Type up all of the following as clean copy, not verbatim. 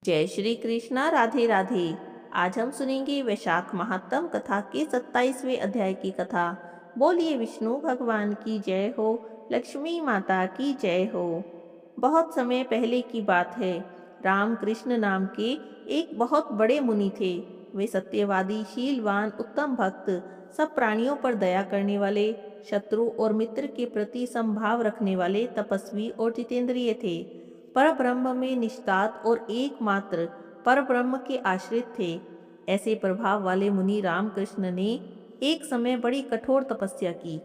जय श्री कृष्णा। राधे राधे। आज हम सुनेंगे वैशाख महात्म कथा के 27वें अध्याय की कथा। बोलिए विष्णु भगवान की जय हो, लक्ष्मी माता की जय हो। बहुत समय पहले की बात है। राम कृष्ण नाम के एक बहुत बड़े मुनि थे। वे सत्यवादी, शीलवान, उत्तम भक्त, सब प्राणियों पर दया करने वाले, शत्रु और मित्र के प्रति समभाव रखने वाले तपस्वी और जितेंद्रिय थे। परब्रह्म में निष्ठात और एकमात्र परब्रह्म के आश्रित थे। ऐसे प्रभाव वाले मुनि रामकृष्ण ने एक समय बड़ी कठोर तपस्या की।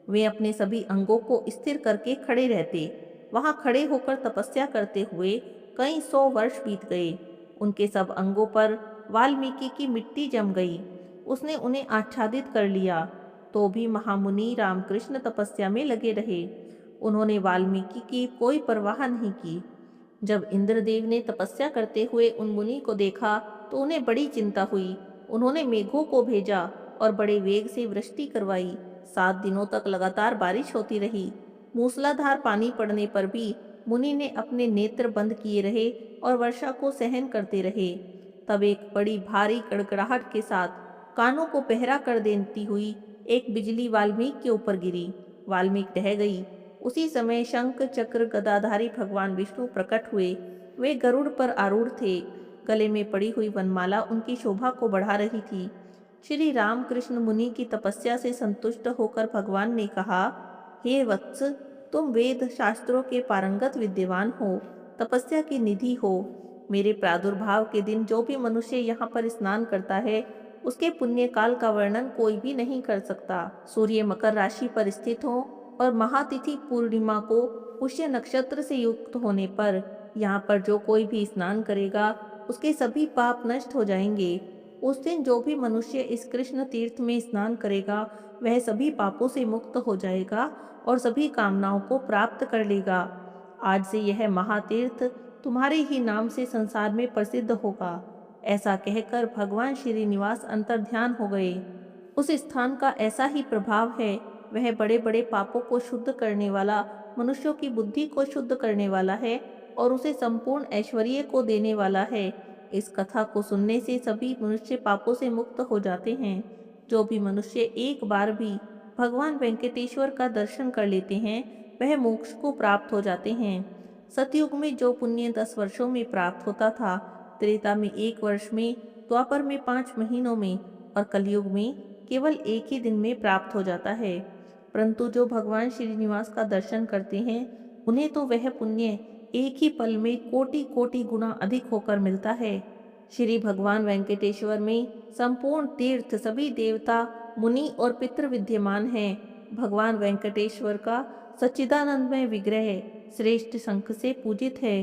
वे अपने सभी अंगों को स्थिर करके खड़े रहते। वहां खड़े होकर तपस्या करते हुए कई सौ वर्ष बीत गए। उनके सब अंगों पर वाल्मीकि की मिट्टी जम गई। उसने उन्हें आच्छादित कर लिया। तो भी महामुनि रामकृष्ण तपस्या में लगे रहे। उन्होंने वाल्मीकि की कोई परवाह नहीं की। जब इंद्रदेव ने तपस्या करते हुए उन मुनि को देखा तो उन्हें बड़ी चिंता हुई। उन्होंने मेघों को भेजा और बड़े वेग से वृष्टि करवाई। 7 दिनों तक लगातार बारिश होती रही। मूसलाधार पानी पड़ने पर भी मुनि ने अपने नेत्र बंद किए रहे और वर्षा को सहन करते रहे। तब एक बड़ी भारी कड़कड़ाहट के साथ, कानों को पहरा कर देती हुई, एक बिजली वाल्मीकि के ऊपर गिरी। वाल्मीकि ढह गई। उसी समय शंख चक्र गदाधारी भगवान विष्णु प्रकट हुए। वे गरुड़ पर आरूढ़ थे। गले में पड़ी हुई वनमाला उनकी शोभा को बढ़ा रही थी। श्री रामकृष्ण मुनि की तपस्या से संतुष्ट होकर भगवान ने कहा, हे वत्स, तुम वेद शास्त्रों के पारंगत विद्वान हो, तपस्या की निधि हो। मेरे प्रादुर्भाव के दिन जो भी मनुष्य यहाँ पर स्नान करता है, उसके पुण्य काल का वर्णन कोई भी नहीं कर सकता। सूर्य मकर राशि पर स्थित हो और महातिथि पूर्णिमा को पुष्य नक्षत्र से युक्त होने पर यहाँ पर जो कोई भी स्नान करेगा, उसके सभी पाप नष्ट हो जाएंगे। उस दिन जो भी मनुष्य इस कृष्ण तीर्थ में स्नान करेगा, वह सभी पापों से मुक्त हो जाएगा और सभी कामनाओं को प्राप्त कर लेगा। आज से यह महातीर्थ तुम्हारे ही नाम से संसार में प्रसिद्ध होगा। ऐसा कहकर भगवान श्रीनिवास अंतर्ध्यान हो गए। उस स्थान का ऐसा ही प्रभाव है। वह बड़े बड़े पापों को शुद्ध करने वाला, मनुष्यों की बुद्धि को शुद्ध करने वाला है और उसे संपूर्ण ऐश्वर्य को देने वाला है। इस कथा को सुनने से सभी मनुष्य पापों से मुक्त हो जाते हैं। जो भी मनुष्य एक बार भी भगवान वेंकटेश्वर का दर्शन कर लेते हैं, वह मोक्ष को प्राप्त हो जाते हैं। सतयुग में जो पुण्य 10 वर्षों में प्राप्त होता था, त्रेता में 1 वर्ष में, द्वापर में 5 महीनों में और कलयुग में केवल एक ही दिन में प्राप्त हो जाता है। परंतु जो भगवान श्रीनिवास का दर्शन करते हैं, उन्हें तो वह पुण्य एक ही पल में कोटि कोटि गुना अधिक होकर मिलता है। श्री भगवान वेंकटेश्वर में संपूर्ण तीर्थ, सभी देवता, मुनि और पितृ विद्यमान हैं। भगवान वेंकटेश्वर का सच्चिदानंदमय विग्रह श्रेष्ठ शंख से पूजित है।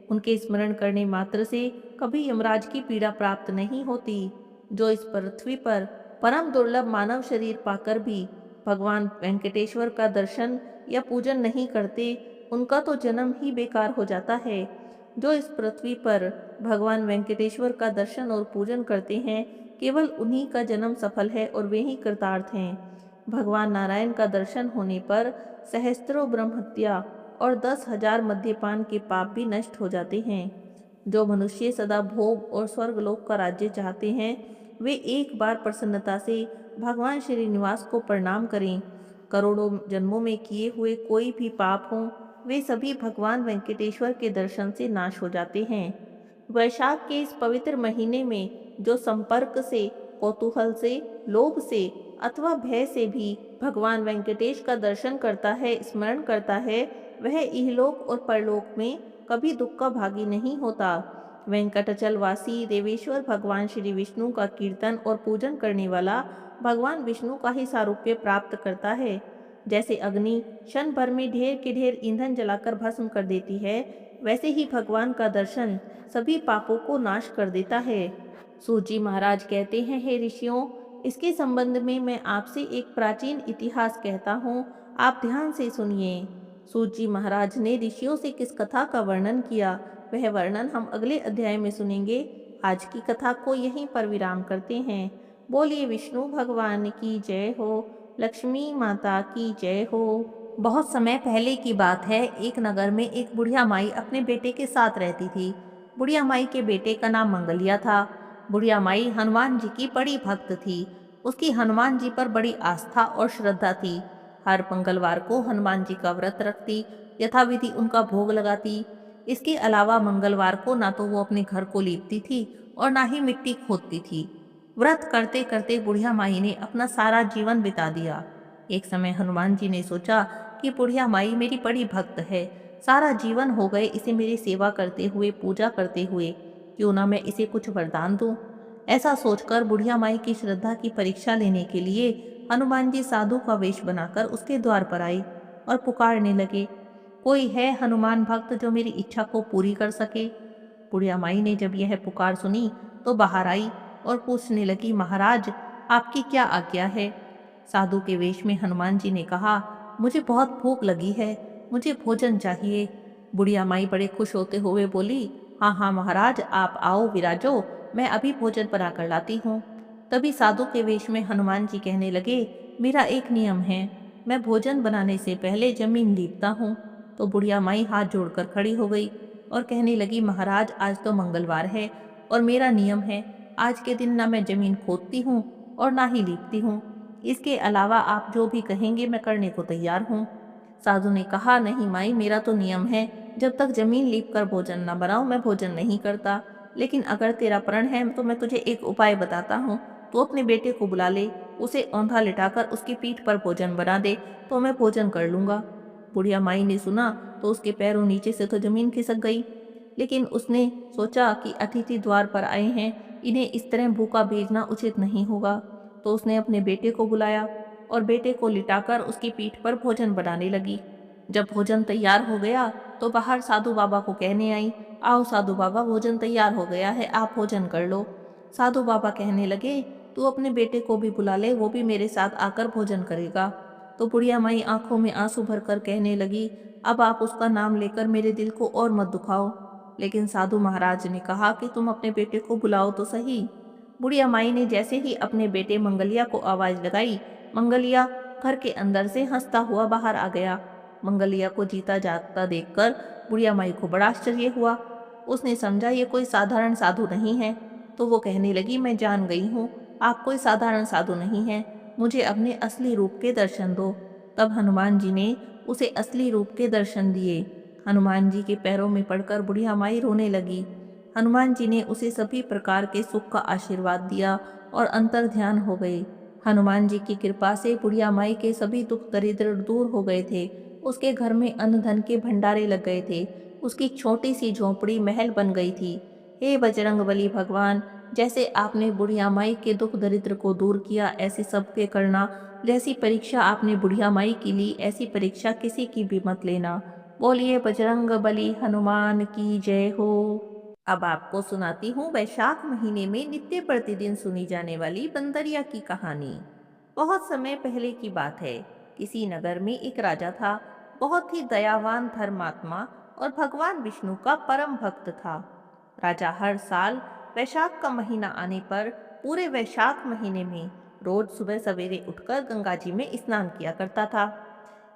उनके स्मरण करने मात्र से कभी यमराज की पीड़ा प्राप्त नहीं होती। जो इस पृथ्वी पर परम दुर्लभ मानव शरीर पाकर भी भगवान वेंकटेश्वर का दर्शन या पूजन नहीं करते, उनका तो जन्म ही बेकार हो जाता है। जो इस पृथ्वी पर भगवान वेंकटेश्वर का दर्शन और पूजन करते हैं, केवल उन्हीं का जन्म सफल है और वे ही कृतार्थ हैं। भगवान नारायण का दर्शन होने पर सहस्त्रों ब्रह्महत्या और 10,000 मद्यपान के पाप भी नष्ट हो जाते हैं। जो मनुष्य सदा भोग और स्वर्गलोक का राज्य चाहते हैं, वे एक बार प्रसन्नता से भगवान श्रीनिवास को प्रणाम करें। करोड़ों जन्मों में किए हुए कोई भी पाप हों, वे सभी भगवान वेंकटेश्वर के दर्शन से नाश हो जाते हैं। वैशाख के इस पवित्र महीने में जो संपर्क से, कौतूहल से, लोभ से अथवा भय से भी भगवान वेंकटेश का दर्शन करता है, स्मरण करता है, वह इहलोक और परलोक में कभी दुख का भागी नहीं होता। वेंकटाचलवासी देवेश्वर भगवान श्री विष्णु का कीर्तन और पूजन करने वाला भगवान विष्णु का ही सारूप्य प्राप्त करता है। जैसे अग्नि क्षण भर में ढेर के ढेर ईंधन जलाकर भस्म कर देती है, वैसे ही भगवान का दर्शन सभी पापों को नाश कर देता है। सूत जी महाराज कहते हैं, हे ऋषियों, इसके संबंध में मैं आपसे एक प्राचीन इतिहास कहता हूँ, आप ध्यान से सुनिए। सूत जी महाराज ने ऋषियों से किस कथा का वर्णन किया, वह वर्णन हम अगले अध्याय में सुनेंगे। आज की कथा को यहीं पर विराम करते हैं। बोलिए विष्णु भगवान की जय हो, लक्ष्मी माता की जय हो। बहुत समय पहले की बात है। एक नगर में एक बुढ़िया माई अपने बेटे के साथ रहती थी। बुढ़िया माई के बेटे का नाम मंगलिया था। बुढ़िया माई हनुमान जी की बड़ी भक्त थी। उसकी हनुमान जी पर बड़ी आस्था और श्रद्धा थी। हर मंगलवार को हनुमान जी का व्रत रखती, यथाविधि उनका भोग लगाती। इसके अलावा मंगलवार को ना तो वो अपने घर को लीपती थी और ना ही मिट्टी खोदती थी। व्रत करते करते बुढ़िया माई ने अपना सारा जीवन बिता दिया। एक समय हनुमान जी ने सोचा कि बुढ़िया माई मेरी बड़ी भक्त है, सारा जीवन हो गए इसे मेरी सेवा करते हुए, पूजा करते हुए, क्यों ना मैं इसे कुछ वरदान दूं। ऐसा सोचकर बुढ़िया माई की श्रद्धा की परीक्षा लेने के लिए हनुमान जी साधु का वेश बनाकर उसके द्वार पर आए और पुकारने लगे, कोई है हनुमान भक्त जो मेरी इच्छा को पूरी कर सके। बुढ़िया माई ने जब यह पुकार सुनी तो बाहर आई और पूछने लगी, महाराज आपकी क्या आज्ञा है। साधु के वेश में हनुमान जी ने कहा, मुझे बहुत भूख लगी है, मुझे भोजन चाहिए। बुढ़िया माई बड़े खुश होते हुए बोली, हाँ हाँ महाराज, आप आओ विराजो, मैं अभी भोजन बनाकर लाती हूँ। तभी साधु के वेश में हनुमान जी कहने लगे, मेरा एक नियम है, मैं भोजन बनाने से पहले जमीन लीपता हूँ। तो बुढ़िया माई हाथ जोड़कर खड़ी हो गई और कहने लगी, महाराज आज तो मंगलवार है और मेरा नियम है, आज के दिन ना मैं जमीन खोदती हूँ और ना ही लीपती हूँ। इसके अलावा आप जो भी कहेंगे मैं करने को तैयार हूँ। साधु ने कहा, नहीं माई, मेरा तो नियम है, जब तक जमीन लीप कर भोजन न बनाऊं मैं भोजन नहीं करता। लेकिन अगर तेरा प्रण है तो मैं तुझे एक उपाय बताता हूँ। तू अपने बेटे को बुला ले, उसे औंधा लिटाकर उसकी पीठ पर भोजन बना दे तो मैं भोजन कर लूंगा। बुढ़िया माई ने सुना तो उसके पैरों नीचे से तो जमीन खिसक गई। लेकिन उसने सोचा कि अतिथि द्वार पर आए हैं, इन्हें इस तरह भूखा भेजना उचित नहीं होगा। तो उसने अपने बेटे को बुलाया और बेटे को लिटाकर उसकी पीठ पर भोजन बनाने लगी। जब भोजन तैयार हो गया तो बाहर साधु बाबा को कहने आई, आओ साधु बाबा, भोजन तैयार हो गया है, आप भोजन कर लो। साधु बाबा कहने लगे, तू अपने बेटे को भी बुला ले, वो भी मेरे साथ आकर भोजन करेगा। तो बुढ़िया माई आंखों में आंसू भरकर कहने लगी, अब आप उसका नाम लेकर मेरे दिल को और मत दुखाओ। लेकिन साधु महाराज ने कहा कि तुम अपने बेटे को बुलाओ तो सही। बुढ़िया माई ने जैसे ही अपने बेटे मंगलिया को आवाज लगाई, मंगलिया घर के अंदर से हंसता हुआ बाहर आ गया। मंगलिया को जीता जागता देखकर बुढ़िया माई को बड़ा आश्चर्य हुआ। उसने समझा ये कोई साधारण साधु नहीं है, तो वो कहने लगी, मैं जान गई हूँ आप कोई साधारण साधु नहीं हैं, मुझे अपने असली रूप के दर्शन दो। तब हनुमान जी ने उसे असली रूप के दर्शन दिए। हनुमान जी के पैरों में पड़कर बुढ़िया माई रोने लगी। हनुमान जी ने उसे सभी प्रकार के सुख का आशीर्वाद दिया और अंतर ध्यान हो गए। हनुमान जी की कृपा से बुढ़िया माई के सभी दुख दरिद्र दूर हो गए थे। उसके घर में अन्न धन के भंडारे लग गए थे। उसकी छोटी सी झोंपड़ी महल बन गई थी। हे बजरंगबली भगवान, जैसे आपने बुढ़िया माई के दुख दरिद्र को दूर किया, ऐसे सबके करना। जैसी परीक्षा आपने बुढ़िया माई की ली, ऐसी परीक्षा किसी की भी मत लेना। बोलिए बजरंगबली हनुमान की जय हो। अब आपको सुनाती हूँ वैशाख महीने में नित्य प्रतिदिन सुनी जाने वाली बंदरिया की कहानी। बहुत समय पहले की बात है। किसी नगर में एक राजा था। बहुत ही दयावान, धर्मात्मा और भगवान विष्णु का परम भक्त था। राजा हर साल वैशाख का महीना आने पर पूरे वैशाख महीने में रोज सुबह सवेरे उठकर गंगा जी में स्नान किया करता था।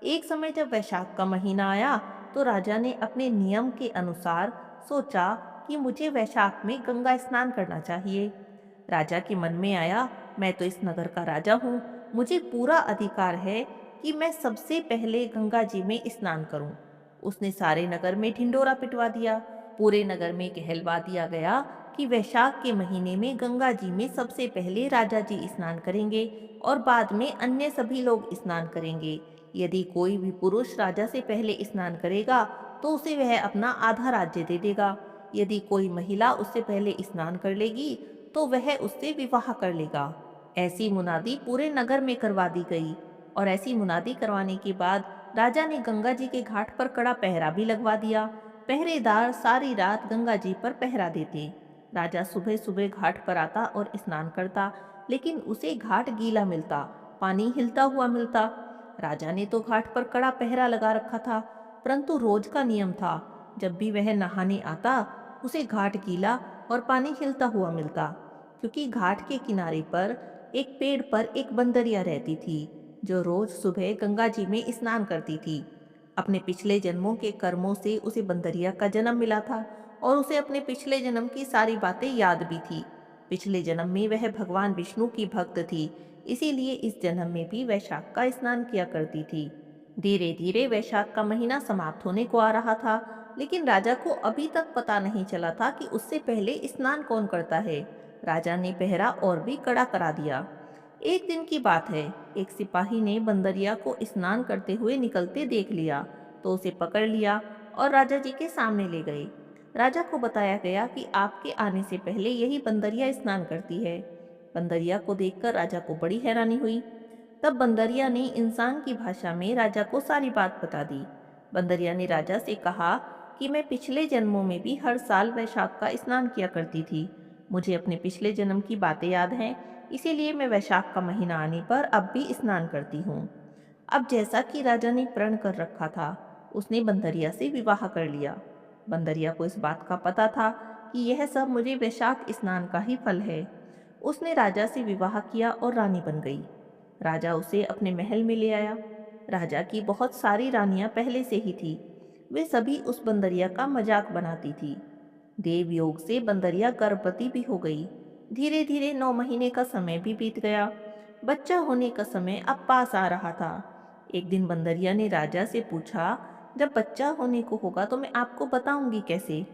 एक समय जब वैशाख का महीना आया तो राजा ने अपने नियम के अनुसार सोचा कि मुझे वैशाख में गंगा स्नान करना चाहिए। राजा के मन में आया, मैं तो इस नगर का राजा हूँ, मुझे पूरा अधिकार है कि मैं सबसे पहले गंगा जी में स्नान करूं। उसने सारे नगर में ढिंडोरा पिटवा दिया। पूरे नगर में कहलवा दिया गया कि वैशाख के महीने में गंगा जी में सबसे पहले राजा जी स्नान करेंगे और बाद में अन्य सभी लोग स्नान करेंगे। यदि कोई भी पुरुष राजा से पहले स्नान करेगा तो उसे वह अपना आधा राज्य दे देगा। यदि कोई महिला उससे पहले स्नान कर लेगी तो वह उससे विवाह कर लेगा। ऐसी मुनादी पूरे नगर में करवा दी गई। और ऐसी मुनादी करवाने के बाद राजा ने गंगा जी के घाट पर कड़ा पहरा भी लगवा दिया। पहरेदार सारी रात गंगा जी पर पहरा देते। राजा सुबह सुबह घाट पर आता और स्नान करता, लेकिन उसे घाट गीला मिलता, पानी हिलता हुआ मिलता। राजा ने तो घाट पर कड़ा पहरा लगा रखा था, परंतु रोज का नियम था, जब भी वह नहाने आता उसे घाट गीला और पानी खिलता हुआ मिलता। क्योंकि घाट के किनारे पर एक पेड़ पर एक बंदरिया रहती थी जो रोज सुबह गंगा जी में स्नान करती थी। अपने पिछले जन्मों के कर्मों से उसे बंदरिया का जन्म मिला था और उसे अपने पिछले जन्म की सारी बातें याद भी थी। पिछले जन्म में वह भगवान विष्णु की भक्त थी, इसीलिए इस जन्म में भी वैशाख का स्नान किया करती थी। धीरे धीरे वैशाख का महीना समाप्त होने को आ रहा था, लेकिन राजा को अभी तक पता नहीं चला था कि उससे पहले स्नान कौन करता है। राजा ने पहरा और भी कड़ा करा दिया। एक दिन की बात है, एक सिपाही ने बंदरिया को स्नान करते हुए निकलते देख लिया, तो उसे पकड़ लिया और राजा जी के सामने ले गए। राजा को बताया गया कि आपके आने से पहले यही बंदरिया स्नान करती है। बंदरिया को देखकर राजा को बड़ी हैरानी हुई। तब बंदरिया ने इंसान की भाषा में राजा को सारी बात बता दी। बंदरिया ने राजा से कहा कि मैं पिछले जन्मों में भी हर साल वैशाख का स्नान किया करती थी। मुझे अपने पिछले जन्म की बातें याद हैं, इसीलिए मैं वैशाख का महीना आने पर अब भी स्नान करती हूँ। अब जैसा कि राजा ने प्रण कर रखा था, उसने बंदरिया से विवाह कर लिया। बंदरिया को इस बात का पता था कि यह सब मुझे वैशाख स्नान का ही फल है। उसने राजा से विवाह किया और रानी बन गई। राजा उसे अपने महल में ले आया। राजा की बहुत सारी रानियां पहले से ही थी। वे सभी उस बंदरिया का मजाक बनाती थी। देव योग से बंदरिया गर्भवती भी हो गई। धीरे धीरे 9 महीने का समय भी बीत गया। बच्चा होने का समय अब पास आ रहा था। एक दिन बंदरिया ने राजा से पूछा, जब बच्चा होने को होगा तो मैं आपको बताऊंगी कैसे।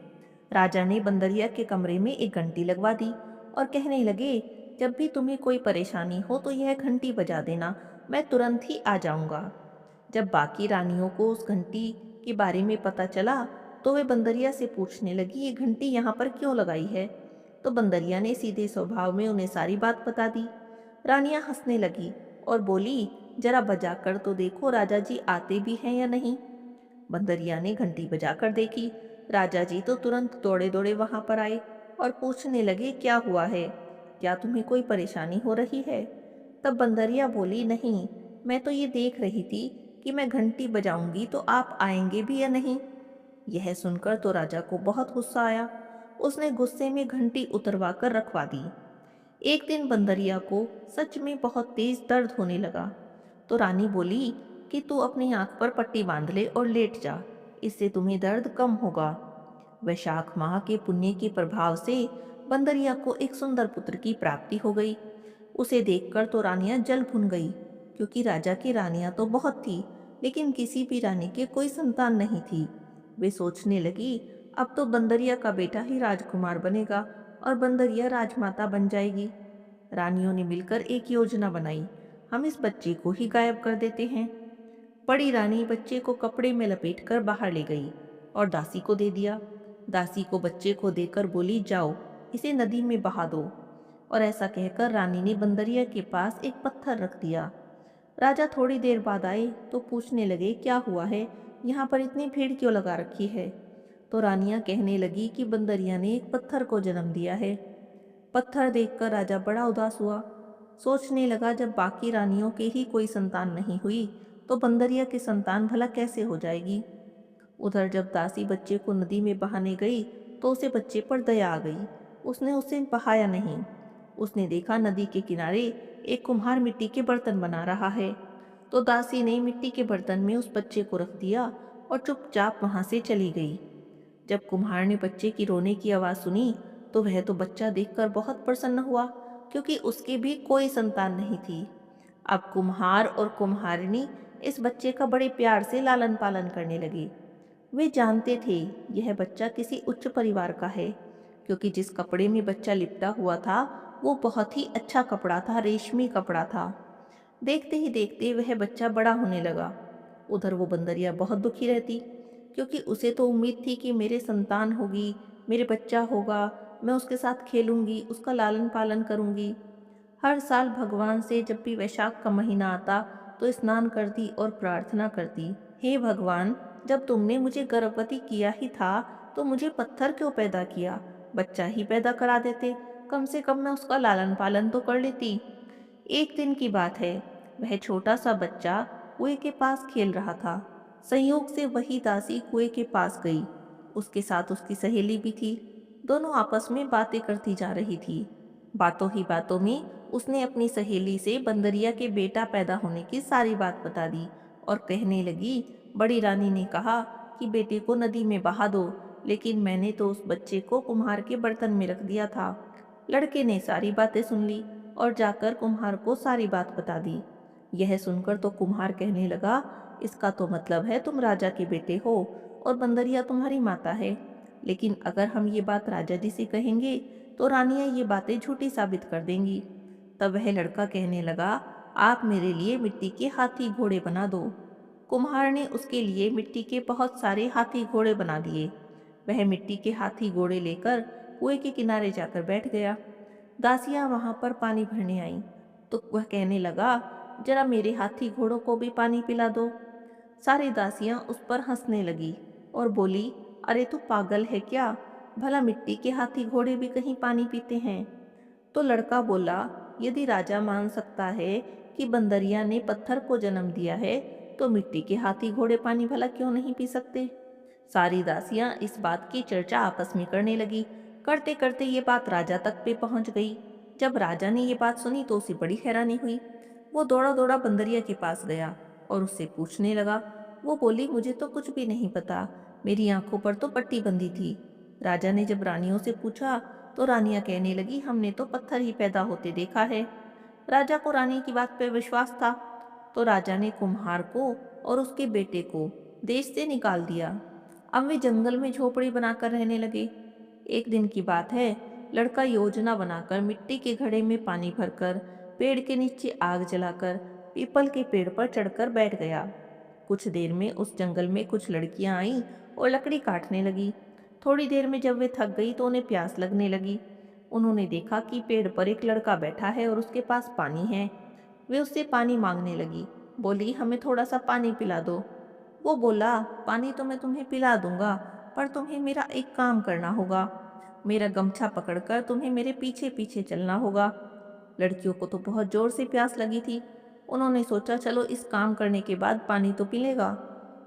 राजा ने बंदरिया के कमरे में एक घंटी लगवा दी और कहने लगे, जब भी तुम्हें कोई परेशानी हो तो यह घंटी बजा देना, मैं तुरंत ही आ जाऊंगा। जब बाकी रानियों को उस घंटी के बारे में पता चला, तो वे बंदरिया से पूछने लगी, ये घंटी यहाँ पर क्यों लगाई है। तो बंदरिया ने सीधे स्वभाव में उन्हें सारी बात बता दी। रानियां हंसने लगी और बोली, जरा बजा कर तो देखो राजा जी आते भी हैं या नहीं। बंदरिया ने घंटी बजाकर देखी। राजा जी तो तुरंत दौड़े दौड़े वहां पर आए और पूछने लगे, क्या हुआ है, क्या तुम्हें कोई परेशानी हो रही है। तब बंदरिया बोली, नहीं, मैं तो ये देख रही थी कि मैं घंटी बजाऊंगी तो आप आएंगे भी या नहीं। यह सुनकर तो राजा को बहुत गुस्सा आया। उसने गुस्से में घंटी उतरवा कर रखवा दी। एक दिन बंदरिया को सच में बहुत तेज दर्द होने लगा। तो रानी बोली कि तू अपनी आंख पर पट्टी बांध ले और लेट जा, इससे तुम्हें दर्द कम होगा। वैशाख माह के पुण्य के प्रभाव से बंदरिया को एक सुंदर पुत्र की प्राप्ति हो गई। उसे देखकर तो रानियां जल भुन गई, क्योंकि राजा की रानियां तो बहुत थी, लेकिन किसी भी रानी के कोई संतान नहीं थी। वे सोचने लगी, अब तो बंदरिया का बेटा ही राजकुमार बनेगा और बंदरिया राजमाता बन जाएगी। रानियों ने मिलकर एक योजना बनाई, हम इस बच्चे को ही गायब कर देते हैं। बड़ी रानी बच्चे को कपड़े में लपेटकर बाहर ले गई और दासी को दे दिया। दासी को बच्चे को देकर बोली, जाओ इसे नदी में बहा दो। और ऐसा कहकर रानी ने बंदरिया के पास एक पत्थर रख दिया। राजा थोड़ी देर बाद आए तो पूछने लगे, क्या हुआ है, यहाँ पर इतनी भीड़ क्यों लगा रखी है। तो रानियां कहने लगी कि बंदरिया ने एक पत्थर को जन्म दिया है। पत्थर देखकर राजा बड़ा उदास हुआ। सोचने लगा, जब बाकी रानियों के ही कोई संतान नहीं हुई तो बंदरिया की संतान भला कैसे हो जाएगी। उधर जब दासी बच्चे को नदी में बहाने गई तो उसे बच्चे पर दया आ गई। उसने उसे बहाया नहीं। उसने देखा नदी के किनारे एक कुम्हार मिट्टी के बर्तन बना रहा है। तो दासी ने मिट्टी के बर्तन में उस बच्चे को रख दिया और चुपचाप वहां से चली गई। जब कुम्हार ने बच्चे की रोने की आवाज सुनी तो वह तो बच्चा देखकर बहुत प्रसन्न हुआ, क्योंकि उसके भी कोई संतान नहीं थी। अब कुम्हार और कुम्हारिनी इस बच्चे का बड़े प्यार से लालन पालन करने लगे। वे जानते थे यह बच्चा किसी उच्च परिवार का है, क्योंकि जिस कपड़े में बच्चा लिपटा हुआ था वो बहुत ही अच्छा कपड़ा था, रेशमी कपड़ा था। देखते ही देखते वह बच्चा बड़ा होने लगा। उधर वो बंदरिया बहुत दुखी रहती, क्योंकि उसे तो उम्मीद थी कि मेरे संतान होगी, मेरे बच्चा होगा, मैं उसके साथ खेलूंगी, उसका लालन पालन करूंगी। हर साल भगवान से जब भी वैशाख का महीना आता तो स्नान करती और प्रार्थना करती, हे भगवान, जब तुमने मुझे गर्भवती किया ही था तो मुझे पत्थर क्यों पैदा किया, बच्चा ही पैदा करा देते, कम से कम मैं उसका लालन पालन तो कर लेती। एक दिन की बात है, वह छोटा सा बच्चा कुएं के पास खेल रहा था। संयोग से वही दासी कुएं के पास गई। उसके साथ उसकी सहेली भी थी। दोनों आपस में बातें करती जा रही थी। बातों ही बातों में उसने अपनी सहेली से बंदरिया के बेटा पैदा होने की सारी बात बता दी और कहने लगी, बड़ी रानी ने कहा कि बेटे को नदी में बहा दो, लेकिन मैंने तो उस बच्चे को कुम्हार के बर्तन में रख दिया था। लड़के ने सारी बातें सुन ली और जाकर कुम्हार को सारी बात बता दी। यह सुनकर तो कुम्हार कहने लगा, इसका तो मतलब है तुम राजा के बेटे हो और बंदरिया तुम्हारी माता है। लेकिन अगर हम ये बात राजा जी से कहेंगे तो रानियां ये बातें झूठी साबित कर देंगी। तब वह लड़का कहने लगा, आप मेरे लिए मिट्टी के हाथी घोड़े बना दो। कुम्हार ने उसके लिए मिट्टी के बहुत सारे हाथी घोड़े बना दिए। वह मिट्टी के हाथी घोड़े लेकर कुएं के किनारे जाकर बैठ गया। दासियां वहां पर पानी भरने आईं, तो वह कहने लगा, जरा मेरे हाथी घोड़ों को भी पानी पिला दो। सारी दासियां उस पर हंसने लगी और बोली, अरे तू पागल है क्या? भला मिट्टी के हाथी घोड़े भी कहीं पानी पीते हैं? तो लड़का बोला, यदि राजा मान सकता है कि बंदरिया ने पत्थर को जन्म दिया है, तो मिट्टी के हाथी घोड़े पानी भला क्यों नहीं पी सकते? सारी दासियां इस बात की चर्चा आपस में करने लगी। करते करते ये बात राजा तक पे पहुंच गई। जब राजा ने ये बात सुनी तो उसे बड़ी हैरानी हुई। वो दौड़ा दौड़ा बंदरिया के पास गया और उससे पूछने लगा। वो बोली, मुझे तो कुछ भी नहीं पता, मेरी आंखों पर तो पट्टी बंधी थी। राजा ने जब रानियों से पूछा तो रानियां कहने लगी, हमने तो पत्थर ही पैदा होते देखा है। राजा को रानी की बात पर विश्वास था, तो राजा ने कुम्हार को और उसके बेटे को देश से निकाल दिया। अब वे जंगल में झोपड़ी बनाकर रहने लगे। एक दिन की बात है, लड़का योजना बनाकर मिट्टी के घड़े में पानी भरकर पेड़ के नीचे आग जलाकर पीपल के पेड़ पर चढ़कर बैठ गया। कुछ देर में उस जंगल में कुछ लड़कियां आईं और लकड़ी काटने लगी। थोड़ी देर में जब वे थक गई तो उन्हें प्यास लगने लगी। उन्होंने देखा कि पेड़ पर एक लड़का बैठा है और उसके पास पानी है। वे उससे पानी मांगने लगी। बोली, हमें थोड़ा सा पानी पिला दो। वो बोला, पानी तो मैं तुम्हें पिला दूंगा, पर तुम्हें मेरा एक काम करना होगा। मेरा गमछा पकड़कर तुम्हें मेरे पीछे पीछे चलना होगा। लड़कियों को तो बहुत जोर से प्यास लगी थी। उन्होंने सोचा, चलो इस काम करने के बाद पानी तो पिलेगा।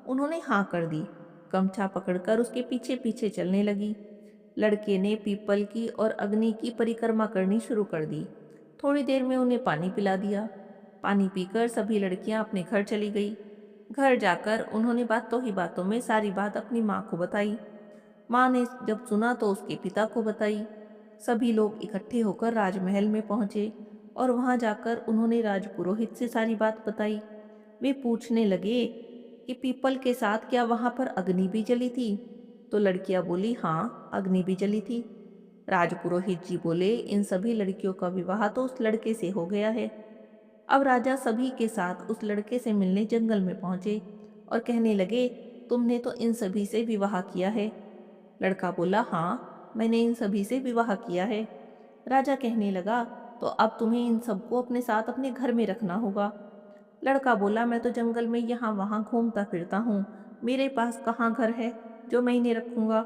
उन्होंने हाँ कर दी। गमछा पकड़कर उसके पीछे पीछे चलने लगी। लड़के ने पीपल की और अग्नि की परिक्रमा करनी शुरू कर दी। थोड़ी देर में उन्हें पानी पिला दिया। पानी पीकर सभी लड़कियां अपने घर चली गई। घर जाकर उन्होंने बातों ही बातों में सारी बात अपनी माँ को बताई। माँ ने जब सुना तो उसके पिता को बताई। सभी लोग इकट्ठे होकर राजमहल में पहुंचे और वहां जाकर उन्होंने राजपुरोहित से सारी बात बताई। वे पूछने लगे कि पीपल के साथ क्या वहां पर अग्नि भी जली थी? तो लड़कियां बोली, हाँ, अग्नि भी जली थी। राजपुरोहित जी बोले, इन सभी लड़कियों का विवाह तो उस लड़के से हो गया है। अब राजा सभी के साथ उस लड़के से मिलने जंगल में पहुंचे और कहने लगे, तुमने तो इन सभी से विवाह किया है। लड़का बोला, हाँ, मैंने इन सभी से विवाह किया है। राजा कहने लगा, तो अब तुम्हें इन सबको अपने साथ अपने घर में रखना होगा। लड़का बोला, मैं तो जंगल में यहाँ वहाँ घूमता फिरता हूँ, मेरे पास कहाँ घर है जो मैं इन्हें रखूंगा।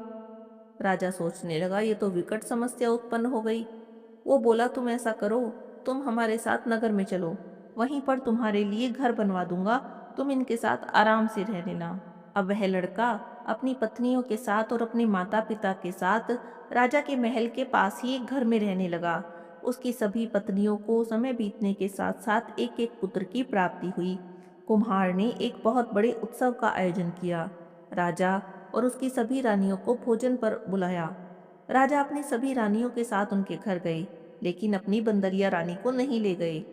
राजा सोचने लगा, ये तो विकट समस्या उत्पन्न हो गई। वो बोला, तुम ऐसा करो, तुम हमारे साथ नगर में चलो, वहीं पर तुम्हारे लिए घर बनवा दूंगा, तुम इनके साथ आराम से रह लेना। अब वह लड़का अपनी पत्नियों के साथ और अपने माता पिता के साथ राजा के महल के पास ही एक घर में रहने लगा। उसकी सभी पत्नियों को समय बीतने के साथ साथ एक एक पुत्र की प्राप्ति हुई। कुम्हार ने एक बहुत बड़े उत्सव का आयोजन किया। राजा और उसकी सभी रानियों को भोजन पर बुलाया। राजा अपनी सभी रानियों के साथ उनके घर गए, लेकिन अपनी बंदरिया रानी को नहीं ले गए।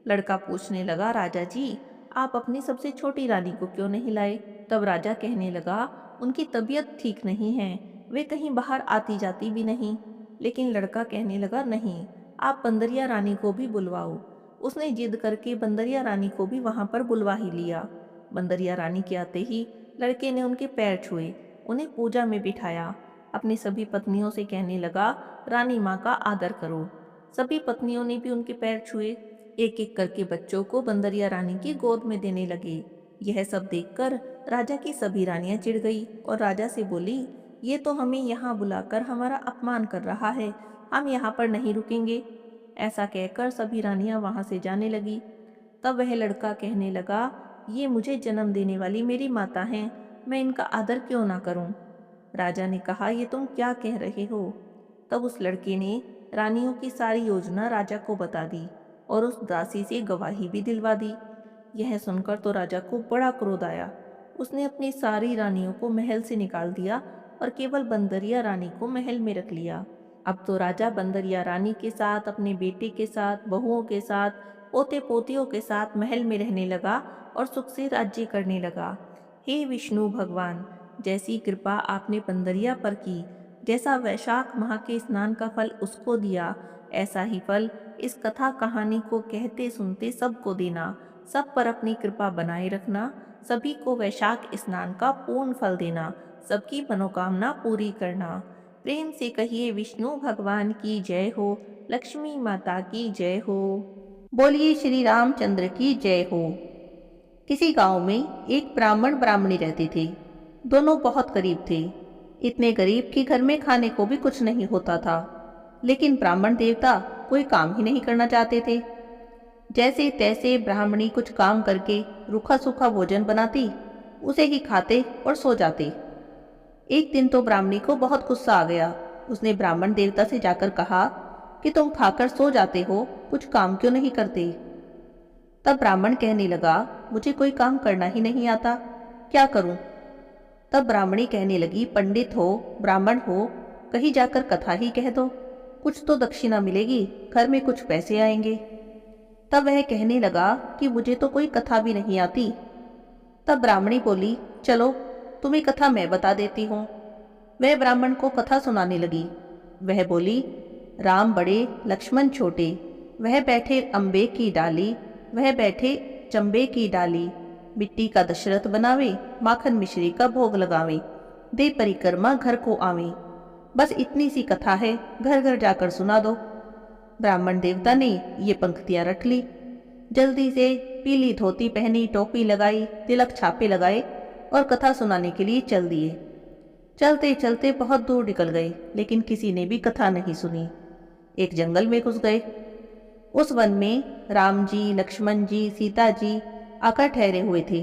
लड़का पूछने लगा, राजा जी, आप अपनी सबसे छोटी रानी को क्यों नहीं लाए? तब राजा कहने लगा, उनकी तबीयत ठीक नहीं है, वे कहीं बाहर आती जाती भी नहीं। लेकिन लड़का कहने लगा, नहीं, आप बंदरिया रानी को भी बुलवाओ। उसने जिद करके बंदरिया रानी को भी वहां पर बुलवा ही लिया। बंदरिया रानी के आते ही लड़के ने उनके पैर छुए, उन्हें पूजा में बिठाया। अपनी सभी पत्नियों से कहने लगा, रानी माँ का आदर करो। सभी पत्नियों ने भी उनके पैर छुए। एक एक करके बच्चों को बंदरिया रानी की गोद में देने लगे। यह सब देखकर राजा की सभी रानियां चिढ़ गई और राजा से बोली, ये तो हमें यहाँ बुलाकर हमारा अपमान कर रहा है, हम यहाँ पर नहीं रुकेंगे। ऐसा कहकर सभी रानियां वहां से जाने लगी। तब वह लड़का कहने लगा, ये मुझे जन्म देने वाली मेरी माता हैं, मैं इनका आदर क्यों ना करूं? राजा ने कहा, ये तुम क्या कह रहे हो? तब उस लड़के ने रानियों की सारी योजना राजा को बता दी और उस दासी से गवाही भी दिलवा दी। यह सुनकर तो राजा को बड़ा क्रोध आया। उसने अपनी सारी रानियों को महल से निकाल दिया और केवल बंदरिया रानी को महल में रख लिया। अब तो राजा बंदरिया रानी के साथ, अपने बेटे के साथ, बहुओं के साथ, पोते पोतियों के साथ महल में रहने लगा और सुख से राज्य करने लगा। हे विष्णु भगवान, जैसी कृपा आपने बंदरिया पर की, जैसा वैशाख माह के स्नान का फल उसको दिया, ऐसा ही फल इस कथा कहानी को कहते सुनते सबको देना। सब पर अपनी कृपा बनाए रखना, सभी को वैशाख स्नान का पूर्ण फल देना, सबकी मनोकामना पूरी करना। प्रेम से कहिए विष्णु भगवान की जय हो, लक्ष्मी माता की जय हो। बोलिए श्री रामचंद्र की जय हो। किसी गांव में एक ब्राह्मण ब्राह्मणी रहते थे। दोनों बहुत गरीब थे, इतने गरीब कि घर में खाने को भी कुछ नहीं होता था। लेकिन ब्राह्मण देवता कोई काम ही नहीं करना चाहते थे। जैसे तैसे ब्राह्मणी कुछ काम करके रूखा सूखा भोजन बनाती, उसे ही खाते और सो जाते। एक दिन तो ब्राह्मणी को बहुत गुस्सा आ गया। उसने ब्राह्मण देवता से जाकर कहा कि तुम खाकर सो जाते हो, कुछ काम क्यों नहीं करते। तब ब्राह्मण कहने लगा, मुझे कोई काम करना ही नहीं आता, क्या करूं। तब ब्राह्मणी कहने लगी, पंडित हो, ब्राह्मण हो, कहीं जाकर कथा ही कह दो, कुछ तो दक्षिणा मिलेगी, घर में कुछ पैसे आएंगे। तब वह कहने लगा कि मुझे तो कोई कथा भी नहीं आती। तब ब्राह्मणी बोली, चलो तुम्हें कथा मैं बता देती हूँ। वह ब्राह्मण को कथा सुनाने लगी। वह बोली, राम बड़े लक्ष्मण छोटे, वह बैठे अम्बे की डाली, वह बैठे चंबे की डाली, मिट्टी का दशरथ बनावे, माखन मिश्री का भोग लगावे, दे परिक्रमा घर को आवे। बस इतनी सी कथा है, घर घर जाकर सुना दो। ब्राह्मण देवता ने ये पंक्तियां रख ली। जल्दी से पीली धोती पहनी, टोपी लगाई, तिलक छापे लगाए और कथा सुनाने के लिए चल दिए। चलते चलते बहुत दूर निकल गए, लेकिन किसी ने भी कथा नहीं सुनी। एक जंगल में घुस गए। उस वन में राम जी, लक्ष्मण जी, सीता जी आकर ठहरे हुए थे।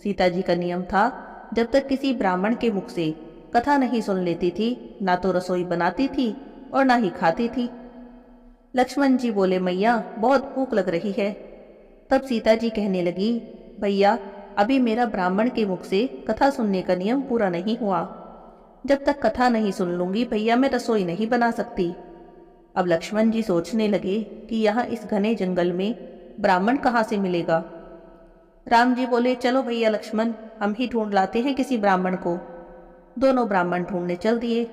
सीता जी का नियम था, जब तक किसी ब्राह्मण के मुख से कथा नहीं सुन लेती थी, ना तो रसोई बनाती थी और ना ही खाती थी। लक्ष्मण जी बोले, मैया बहुत भूख लग रही है। तब सीता जी कहने लगी, भैया अभी मेरा ब्राह्मण के मुख से कथा सुनने का नियम पूरा नहीं हुआ। जब तक कथा नहीं सुन लूंगी भैया, मैं रसोई नहीं बना सकती। अब लक्ष्मण जी सोचने लगे कि यहाँ इस घने जंगल में ब्राह्मण कहाँ से मिलेगा। राम जी बोले, चलो भैया लक्ष्मण, हम ही ढूंढ लाते हैं किसी ब्राह्मण को। दोनों ब्राह्मण ढूंढने चल दिए।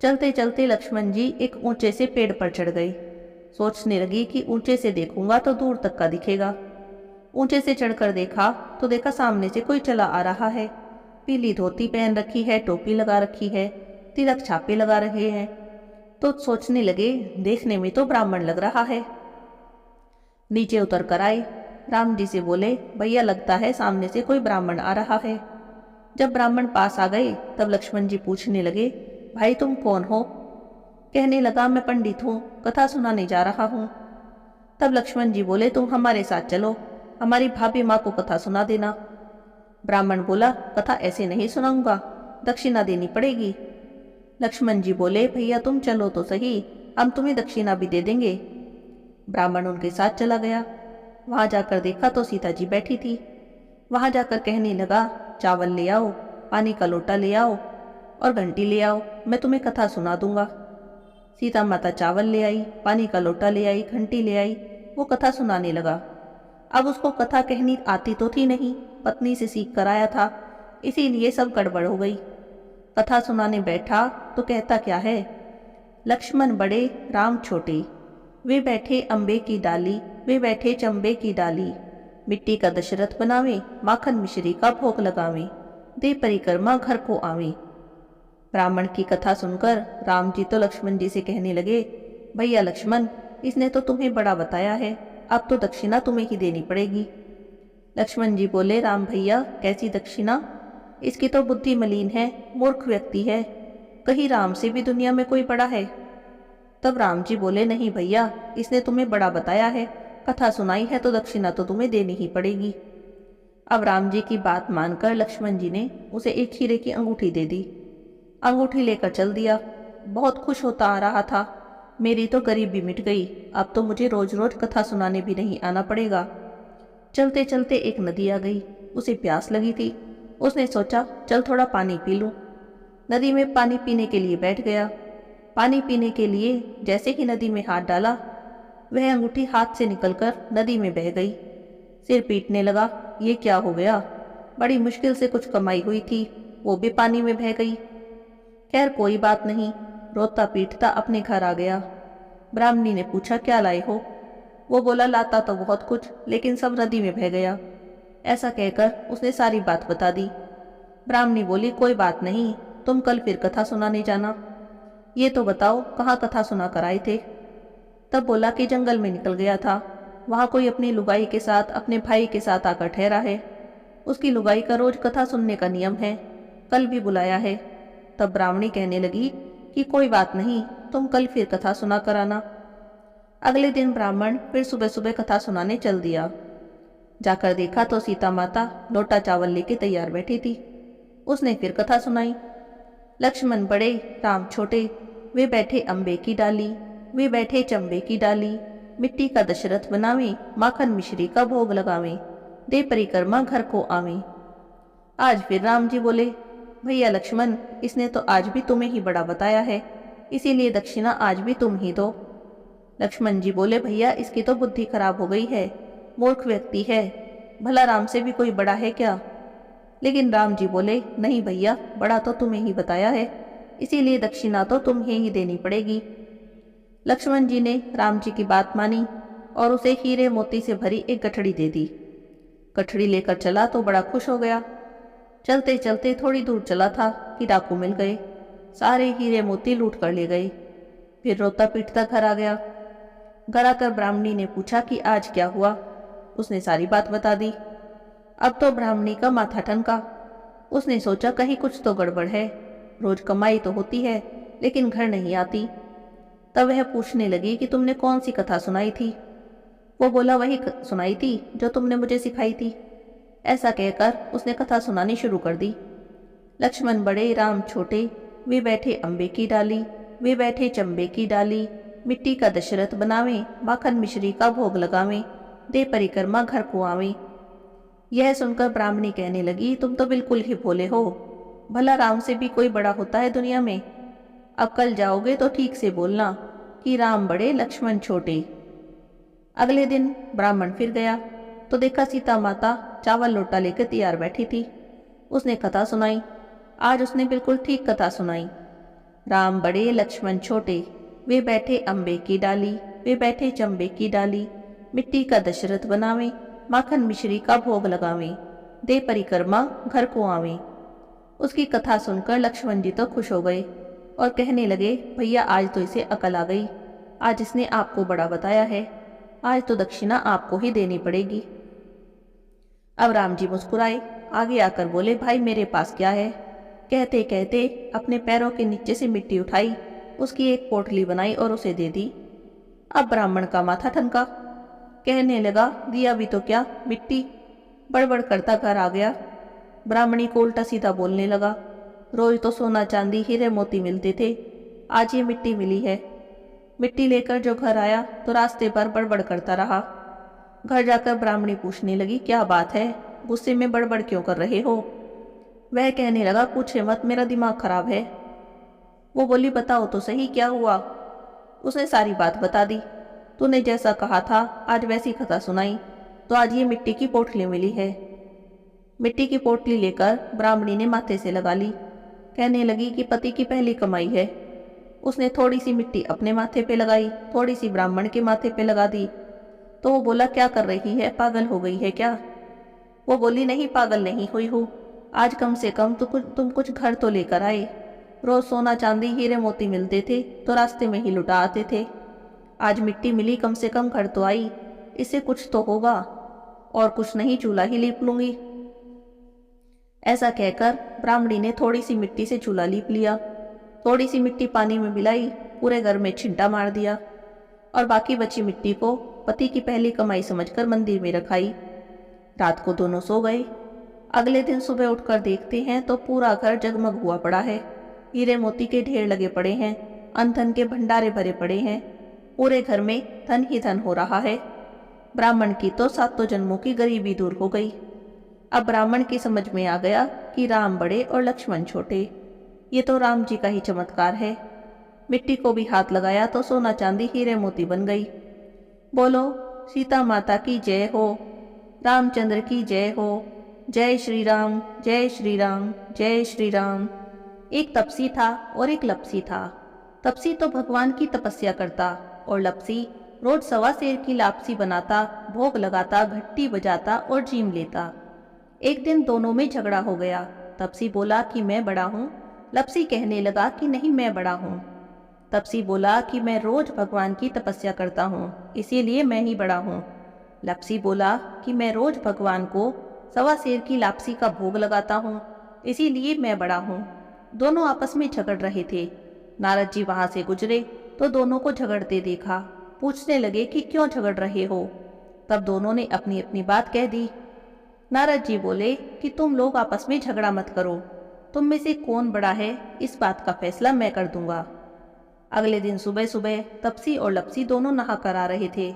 चलते चलते लक्ष्मण जी एक ऊंचे से पेड़ पर चढ़ गए। सोचने लगी कि ऊंचे से देखूंगा तो दूर तक का दिखेगा। ऊंचे से चढ़कर देखा तो देखा सामने से कोई चला आ रहा है। पीली धोती पहन रखी है, टोपी लगा रखी है, तिलक छापे लगा रहे हैं। तो सोचने लगे, देखने में तो ब्राह्मण लग रहा है। नीचे उतर कर आए। राम जी से बोले, भैया लगता है सामने से कोई ब्राह्मण आ रहा है। जब ब्राह्मण पास आ गए तब लक्ष्मण जी पूछने लगे, भाई तुम कौन हो। कहने लगा, मैं पंडित हूँ, कथा सुनाने जा रहा हूँ। तब लक्ष्मण जी बोले, तुम हमारे साथ चलो, हमारी भाभी माँ को कथा सुना देना। ब्राह्मण बोला, कथा ऐसे नहीं सुनाऊंगा, दक्षिणा देनी पड़ेगी। लक्ष्मण जी बोले, भैया तुम चलो तो सही, हम तुम्हें दक्षिणा भी दे देंगे। ब्राह्मण उनके साथ चला गया। वहां जाकर देखा तो सीता जी बैठी थी। वहां जाकर कहने लगा, चावल ले आओ, पानी का लोटा ले आओ और घंटी ले आओ, मैं तुम्हें कथा सुना दूंगा। सीता माता चावल ले आई, पानी का लोटा ले आई, घंटी ले आई। वो कथा सुनाने लगा। अब उसको कथा कहनी आती तो थी नहीं, पत्नी से सीख कर आया था, इसीलिए सब गड़बड़ हो गई। कथा सुनाने बैठा तो कहता क्या है, लक्ष्मण बड़े राम छोटे, वे बैठे अम्बे की डाली, वे बैठे चंबे की डाली, मिट्टी का दशरथ बनावे, माखन मिश्री का भोग लगावे, दे परिक्रमा घर को आवे। ब्राह्मण की कथा सुनकर राम जी तो लक्ष्मण जी से कहने लगे, भैया लक्ष्मण, इसने तो तुम्हें बड़ा बताया है, अब तो दक्षिणा तुम्हें ही देनी पड़ेगी। लक्ष्मण जी बोले, राम भैया कैसी दक्षिणा, इसकी तो बुद्धि मलिन है, मूर्ख व्यक्ति है, कहीं राम से भी दुनिया में कोई बड़ा है। तब राम जी बोले, नहीं भैया, इसने तुम्हें बड़ा बताया है, कथा सुनाई है तो दक्षिणा तो तुम्हें देनी ही पड़ेगी। अब राम जी की बात मानकर लक्ष्मण जी ने उसे एक हीरे की अंगूठी दे दी। अंगूठी लेकर चल दिया। बहुत खुश होता आ रहा था, मेरी तो गरीबी मिट गई, अब तो मुझे रोज रोज कथा सुनाने भी नहीं आना पड़ेगा। चलते चलते एक नदी आ गई, उसे प्यास लगी थी। उसने सोचा, चल थोड़ा पानी पी लूं। नदी में पानी पीने के लिए बैठ गया। पानी पीने के लिए जैसे ही नदी में हाथ डाला, वह अंगूठी हाथ से निकलकर नदी में बह गई। सिर पीटने लगा, ये क्या हो गया? बड़ी मुश्किल से कुछ कमाई हुई थी, वो भी पानी में बह गई। खैर कोई बात नहीं, रोता पीटता अपने घर आ गया। ब्राह्मणी ने पूछा, क्या लाए हो? वो बोला, लाता तो बहुत कुछ, लेकिन सब नदी में बह गया। ऐसा कहकर उसने सारी बात बता दी। ब्राह्मणी बोली, कोई बात नहीं, तुम कल फिर कथा सुनाने जाना। ये तो बताओ कहाँ कथा सुना कर आए थे? तब बोला कि जंगल में निकल गया था, वहाँ कोई अपनी लुगाई के साथ अपने भाई के साथ आकर ठहरा है। उसकी लुगाई का रोज कथा सुनने का नियम है, कल भी बुलाया है। तब ब्राह्मणी कहने लगी कि कोई बात नहीं, तुम कल फिर कथा सुना कर आना। अगले दिन ब्राह्मण फिर सुबह सुबह कथा सुनाने चल दिया। जाकर देखा तो सीता माता लोटा चावल लेके तैयार बैठी थी। उसने फिर कथा सुनाई। लक्ष्मण बड़े, राम छोटे, वे बैठे अम्बे की डाली, वे बैठे चंबे की डाली, मिट्टी का दशरथ बनावे, माखन मिश्री का भोग लगावे, दे परिक्रमा घर को आवे। आज फिर राम जी बोले, भैया लक्ष्मण, इसने तो आज भी तुम्हें ही बड़ा बताया है, इसीलिए दक्षिणा आज भी तुम ही दो। लक्ष्मण जी बोले, भैया इसकी तो बुद्धि खराब हो गई है, मूर्ख व्यक्ति है, भला राम से भी कोई बड़ा है क्या? लेकिन राम जी बोले, नहीं भैया, बड़ा तो तुम्हें ही बताया है, इसीलिए दक्षिणा तो तुम्हें ही देनी पड़ेगी। लक्ष्मण जी ने राम जी की बात मानी और उसे हीरे मोती से भरी एक गठड़ी दे दी। गठड़ी लेकर चला तो बड़ा खुश हो गया। चलते चलते थोड़ी दूर चला था कि डाकू मिल गए, सारे हीरे मोती लूट कर ले गए। फिर रोता पीटता घर आ गया। घर आकर ब्राह्मणी ने पूछा कि आज क्या हुआ। उसने सारी बात बता दी। अब तो ब्राह्मणी का माथा ठनका। उसने सोचा कहीं कुछ तो गड़बड़ है, रोज कमाई तो होती है लेकिन घर नहीं आती। तब वह पूछने लगी कि तुमने कौन सी कथा सुनाई थी? वो बोला, वही सुनाई थी जो तुमने मुझे सिखाई थी। ऐसा कहकर उसने कथा सुनानी शुरू कर दी। लक्ष्मण बड़े, राम छोटे, वे बैठे अम्बे की डाली, वे बैठे चंबे की डाली, मिट्टी का दशरथ बनावे, माखन मिश्री का भोग लगावे, दे परिक्रमा घर को आवे। यह सुनकर ब्राह्मणी कहने लगी, तुम तो बिल्कुल ही भोले हो, भला राम से भी कोई बड़ा होता है दुनिया में? अब कल जाओगे तो ठीक से बोलना कि राम बड़े लक्ष्मण छोटे। अगले दिन ब्राह्मण फिर गया तो देखा सीता माता चावल लोटा लेकर तैयार बैठी थी। उसने कथा सुनाई। आज उसने बिल्कुल ठीक कथा सुनाई। राम बड़े लक्ष्मण छोटे, वे बैठे अम्बे की डाली, वे बैठे चंबे की डाली, मिट्टी का दशरथ बनावे, माखन मिश्री का भोग लगावे, दे परिक्रमा घर को आवे। उसकी कथा सुनकर लक्ष्मण जी तो खुश हो गए और कहने लगे, भैया आज तो इसे अकल आ गई, आज इसने आपको बड़ा बताया है, आज तो दक्षिणा आपको ही देनी पड़ेगी। अब राम जी मुस्कुराए, आगे आकर बोले, भाई मेरे पास क्या है? कहते कहते अपने पैरों के नीचे से मिट्टी उठाई, उसकी एक पोटली बनाई और उसे दे दी। अब ब्राह्मण का माथा ठनका, कहने लगा, दिया भी तो क्या, मिट्टी। बड़बड़ करता घर आ गया। ब्राह्मणी को उल्टा सीधा बोलने लगा, रोज तो सोना चांदी हीरे मोती मिलते थे, आज ये मिट्टी मिली है। मिट्टी लेकर जो घर आया तो रास्ते पर बड़बड़ करता रहा। घर जाकर ब्राह्मणी पूछने लगी, क्या बात है, गुस्से में बड़बड़ क्यों कर रहे हो? वह कहने लगा, पूछे मत, मेरा दिमाग खराब है। वो बोली, बताओ तो सही क्या हुआ? उसने सारी बात बता दी। तूने जैसा कहा था आज वैसी कथा सुनाई, तो आज ये मिट्टी की पोटली मिली है। मिट्टी की पोटली लेकर ब्राह्मणी ने माथे से लगा ली। कहने लगी कि पति की पहली कमाई है। उसने थोड़ी सी मिट्टी अपने माथे पे लगाई, थोड़ी सी ब्राह्मण के माथे पे लगा दी। तो वो बोला, क्या कर रही है, पागल हो गई है क्या? वो बोली, नहीं पागल नहीं हुई हूँ, आज कम से कम तो तुम कुछ घर तो लेकर आए। रोज सोना चांदी हीरे मोती मिलते थे तो रास्ते में ही लुटा आते थे, आज मिट्टी मिली, कम से कम घर तो आई, इससे कुछ तो होगा, और कुछ नहीं चूल्हा ही लीप लूंगी। ऐसा कहकर ब्राह्मणी ने थोड़ी सी मिट्टी से चूल्हा लीप लिया, थोड़ी सी मिट्टी पानी में मिलाई, पूरे घर में छिंटा मार दिया और बाकी बची मिट्टी को पति की पहली कमाई समझकर मंदिर में रखाई। रात को दोनों सो गए। अगले दिन सुबह उठकर देखते हैं तो पूरा घर जगमग हुआ पड़ा है, हीरे मोती के ढेर लगे पड़े हैं, अन्न धन के भंडारे भरे पड़े हैं, पूरे घर में धन ही धन हो रहा है। ब्राह्मण की तो सातों जन्मों की गरीबी दूर हो गई। अब ब्राह्मण की समझ में आ गया कि राम बड़े और लक्ष्मण छोटे। ये तो राम जी का ही चमत्कार है। मिट्टी को भी हाथ लगाया तो सोना चांदी हीरे मोती बन गई। बोलो सीता माता की जय हो, रामचंद्र की जय हो, जय श्री राम, जय श्री राम, जय श्री राम। एक तपसी था और एक लपसी था। तपसी तो भगवान की तपस्या करता और लपसी रोज सवा सेर की लापसी बनाता, भोग लगाता, घंटी बजाता और जीम लेता। एक दिन दोनों में झगड़ा हो गया। तपसी बोला कि मैं बड़ा हूँ, लपसी कहने लगा कि नहीं मैं बड़ा हूँ। तपसी बोला कि मैं रोज भगवान की तपस्या करता हूँ, इसीलिए मैं ही बड़ा हूँ। लपसी बोला कि मैं रोज भगवान को सवा सेर की लापसी का भोग लगाता हूँ, इसीलिए मैं बड़ा हूँ। दोनों आपस में झगड़ रहे थे। नारद जी वहां से गुजरे तो दोनों को झगड़ते देखा। पूछने लगे कि क्यों झगड़ रहे हो। तब दोनों ने अपनी अपनी बात कह दी। नारद जी बोले कि तुम लोग आपस में झगड़ा मत करो, तुम में से कौन बड़ा है इस बात का फैसला मैं कर दूंगा। अगले दिन सुबह सुबह तपसी और लपसी दोनों नहा कर आ रहे थे।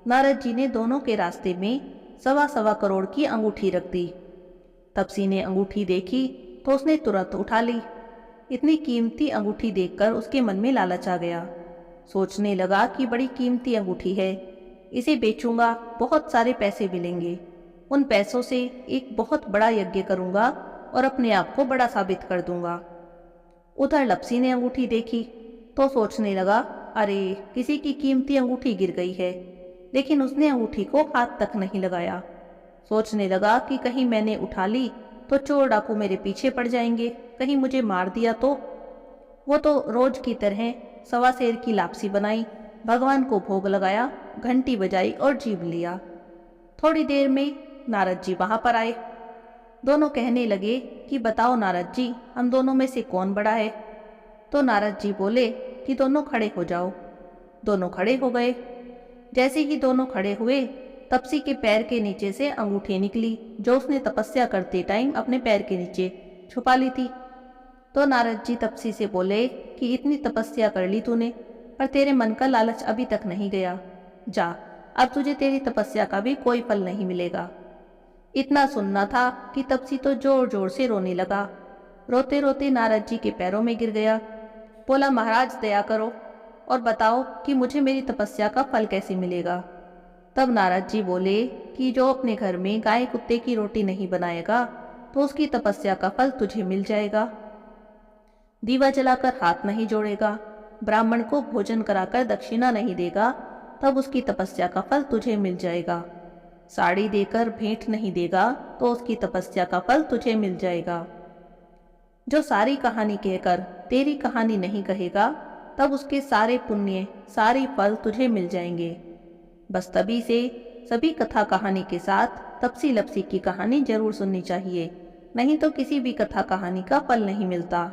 नारद जी ने दोनों के रास्ते में सवा सवा करोड़ की अंगूठी रख दी। तपसी ने अंगूठी देखी तो उसने तुरंत उठा ली। इतनी कीमती अंगूठी देखकर उसके मन में लालच आ गया। सोचने लगा कि बड़ी कीमती अंगूठी है, इसे बेचूंगा, बहुत सारे पैसे मिलेंगे। उन पैसों से एक बहुत बड़ा यज्ञ करूंगा और अपने आप को बड़ा साबित कर दूंगा। उधर लपसी ने अंगूठी देखी तो सोचने लगा, अरे किसी की कीमती अंगूठी गिर गई है, लेकिन उसने अंगूठी को हाथ तक नहीं लगाया। सोचने लगा कि कहीं मैंने उठा ली तो चोर डाकू मेरे पीछे पड़ जाएंगे, कहीं मुझे मार दिया तो। वो तो रोज की तरह सवा सेर की लापसी बनाई, भगवान को भोग लगाया, घंटी बजाई और जीव लिया। थोड़ी देर में नारद जी वहां पर आए। दोनों कहने लगे कि बताओ नारद जी, हम दोनों में से कौन बड़ा है। तो नारद जी बोले कि दोनों खड़े हो जाओ। दोनों खड़े हो गए। जैसे ही दोनों खड़े हुए, तपसी के पैर के नीचे से अंगूठी निकली जो उसने तपस्या करते टाइम अपने पैर के नीचे छुपा ली थी। तो नारद जी तपसी से बोले कि इतनी तपस्या कर ली तूने, पर तेरे मन का लालच अभी तक नहीं गया। जा, अब तुझे तेरी तपस्या का भी कोई फल नहीं मिलेगा। इतना सुनना था कि तपसी तो जोर जोर से रोने लगा। रोते रोते नारद जी के पैरों में गिर गया। बोला, महाराज दया करो और बताओ कि मुझे मेरी तपस्या का फल कैसे मिलेगा। तब नारद जी बोले कि जो अपने घर में गाय कुत्ते की रोटी नहीं बनाएगा तो उसकी तपस्या का फल तुझे मिल जाएगा। दीवा जलाकर हाथ नहीं जोड़ेगा, ब्राह्मण को भोजन कराकर दक्षिणा नहीं देगा, तब उसकी तपस्या का फल तुझे मिल जाएगा। साड़ी देकर भेंट नहीं देगा तो उसकी तपस्या का फल तुझे मिल जाएगा। जो सारी कहानी कहकर तेरी कहानी नहीं कहेगा, तब उसके सारे पुण्य, सारे फल तुझे मिल जाएंगे। बस तभी से सभी कथा कहानी के साथ तपसी लपसी की कहानी जरूर सुननी चाहिए, नहीं तो किसी भी कथा कहानी का फल नहीं मिलता।